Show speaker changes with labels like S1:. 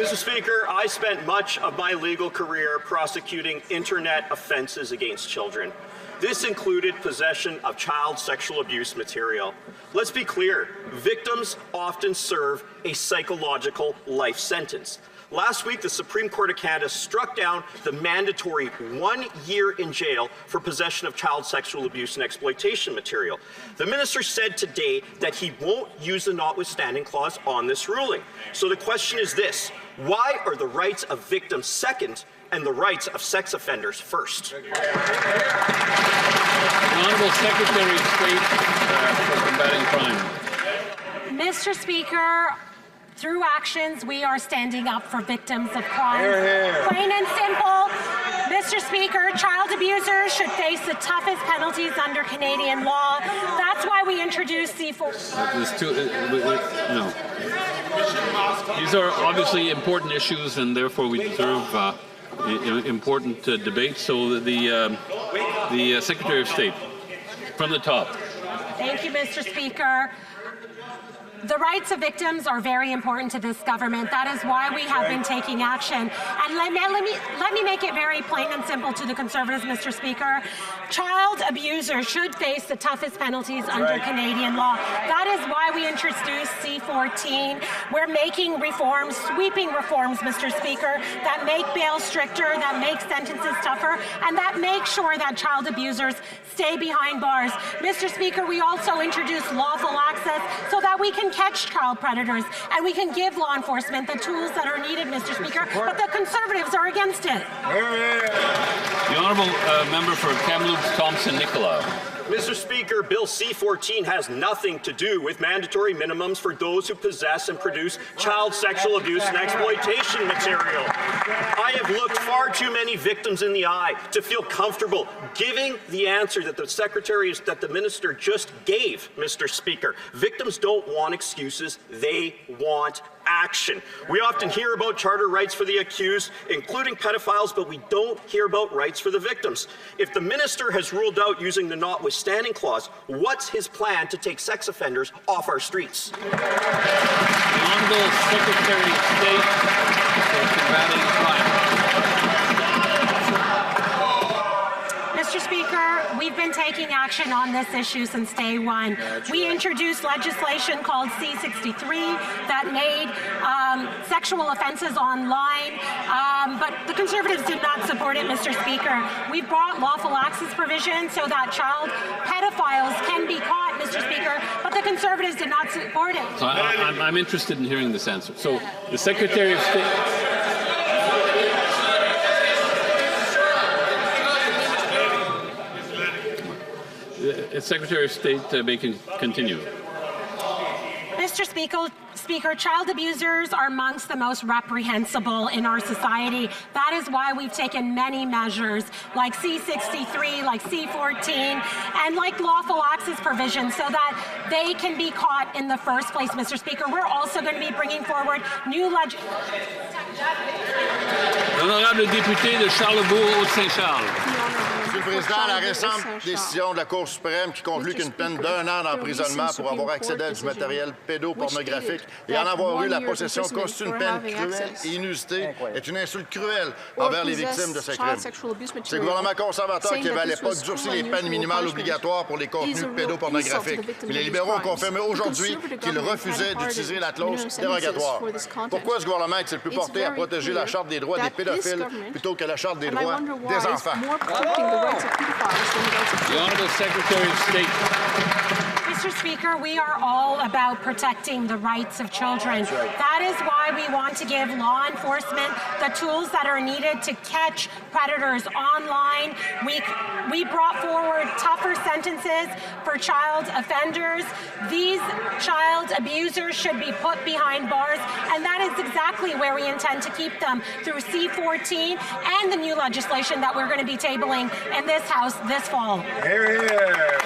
S1: Mr. Speaker, I spent much of my legal career prosecuting internet offenses against children. This included possession of child sexual abuse material. Let's be clear, victims often serve a psychological life sentence. Last week, the Supreme Court of Canada struck down the mandatory 1 year in jail for possession of child sexual abuse and exploitation material. The minister said today that he won't use the notwithstanding clause on this ruling. So the question is this: why are the rights of victims second and the rights of sex offenders first?
S2: The Honourable Secretary of State for Combating Crime.
S3: Mr. Speaker, through actions, we are standing up for victims of crime. Plain and simple, Mr. Speaker, child abusers should face the toughest penalties under Canadian law. That's why we introduced C4.
S2: No. These are obviously important issues, and therefore we deserve important debate. So the Secretary of State, from the top.
S3: Thank you, Mr. Speaker. The rights of victims are very important to this government. That is why we have been taking action. And let me make it very plain and simple to the Conservatives, Mr. Speaker. Child abusers should face the toughest penalties under Canadian law. That is why we introduced C14. We're making reforms, sweeping reforms, Mr. Speaker, that make bail stricter, that make sentences tougher, and that make sure that child abusers stay behind bars. Mr. Speaker, we also introduced lawful access so that we can catch child predators and we can give law enforcement the tools that are needed, Mr. Speaker, but the Conservatives are against it.
S2: The Honourable Member for Kamloops Thompson-Nicolau.
S1: Mr. Speaker, Bill C-14 has nothing to do with mandatory minimums for those who possess and produce child sexual abuse and exploitation material. I have looked far too many victims in the eye to feel comfortable giving the answer that the minister just gave, Mr. Speaker. Victims don't want excuses, they want action. We often hear about charter rights for the accused, including pedophiles, but we don't hear about rights for the victims. If the minister has ruled out using the notwithstanding clause, what's his plan to take sex offenders off our streets?
S2: The Honourable Secretary of State for Combating Crime.
S3: Mr. Speaker, we've been taking action on this issue since day one. We introduced legislation called C-63 that made sexual offenses online, but the Conservatives did not support it, Mr. Speaker. We brought lawful access provisions so that child pedophiles can be caught, Mr. Speaker, but the Conservatives did not support it.
S2: So I'm interested in hearing this answer. So the Secretary of State... Secretary of State may continue.
S3: Mr. Speaker, child abusers are amongst the most reprehensible in our society. That is why we've taken many measures like C-63, like C-14, and like lawful access provisions so that they can be caught in the first place, Mr. Speaker. We're also going to be bringing forward new legislation.
S2: L'honorable député de Charlebourg, Haute-Saint-Charles.
S4: Monsieur le Président, la récente décision de la Cour suprême qui conclut qu'une peine d'1 an d'emprisonnement pour avoir accédé à du matériel pédopornographique et en avoir eu la possession constitue une peine cruelle et inusitée est une insulte cruelle envers les victimes de ces crimes. C'est le gouvernement conservateur qui avait à l'époque durci les peines minimales obligatoires pour les contenus pédopornographiques. Mais les libéraux ont confirmé aujourd'hui qu'ils refusaient d'utiliser la clause dérogatoire. Pourquoi ce gouvernement est-il plus porté à protéger la Charte des droits des pédophiles plutôt que la Charte des droits des enfants?
S2: The Honourable Secretary of State.
S3: Mr. Speaker, we are all about protecting the rights of children. That is why we want to give law enforcement the tools that are needed to catch predators online. We brought forward tougher sentences for child offenders. These child abusers should be put behind bars, and that is exactly where we intend to keep them through C-14 and the new legislation that we're going to be tabling in this House this fall.
S4: Here, here.